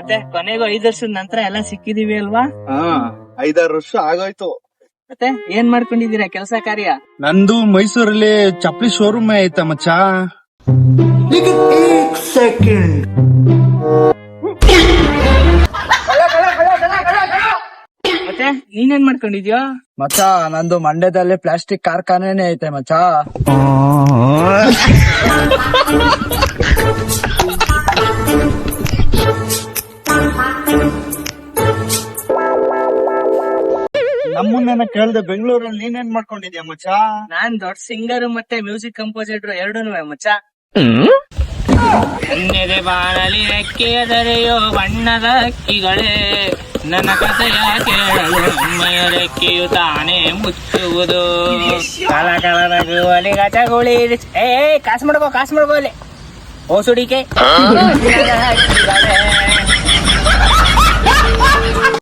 ಮತ್ತೆ ಕೊನೆಗೂ 5 ವರ್ಷದ ನಂತರ ಎಲ್ಲ ಸಿಕ್ಕಿದೀವಿ ಅಲ್ವಾ? 5-6 ವರ್ಷ ಆಗೋಯ್ತು. ಮತ್ತೆ ಏನ್ ಮಾಡ್ಕೊಂಡಿದೀರಾ ಕೆಲಸ ಕಾರ್ಯ? ನಂದು ಮೈಸೂರಲ್ಲಿ ಚಪ್ಪಲಿ ಶೋರೂಮ್ ಐತ ಮಚ್ಚ. ಮತ್ತೆ ನೀನೇನ್ ಮಾಡ್ಕೊಂಡಿದ್ಯೋ? ಮಚ್ಚ ನಂದು ಮಂಡ್ಯದಲ್ಲಿ ಪ್ಲಾಸ್ಟಿಕ್ ಕಾರ್ಖಾನೆನೇ ಐತೆ ಮಚ್ಚ. ನಮ್ಮನ್ನೇನ ಕೇಳ್ದೆ ಬೆಂಗಳೂರಲ್ಲಿ ನೀನೇನ್ ಮಾಡ್ಕೊಂಡಿದ್ಯಾ ಮಚ್ಚ? ನಾನ್ ದೊಡ್ಡ ಸಿಂಗರ್ ಮತ್ತೆ ಮ್ಯೂಸಿಕ್ ಕಂಪೋಸಿಟರ್ ಎರಡೂನು ಮಚ್ಚ. ಕನ್ಯದೆ ಬಾಳಲಿ ರೆಕ್ಕೆಯದರೆಯೋ ಬಣ್ಣದ ಹಕ್ಕಿಗಳೇ, ನನ್ನ ಕಥೆಯ ಕೇಳಲು ನಿಮ್ಮಯ ರೆಕ್ಕೆಯು ತಾನೇ ಮುಚ್ಚುವುದು. ಕಾಲ ಕಾಲದ ಗೂವಲಿ ಗಜಗುಳಿ ಕಾಸು ಮಾಡ್ಕೋ ಅಲ್ಲಿ ಓಸುಡಿಕೆ ಹಕ್ಕಿಗಳೇ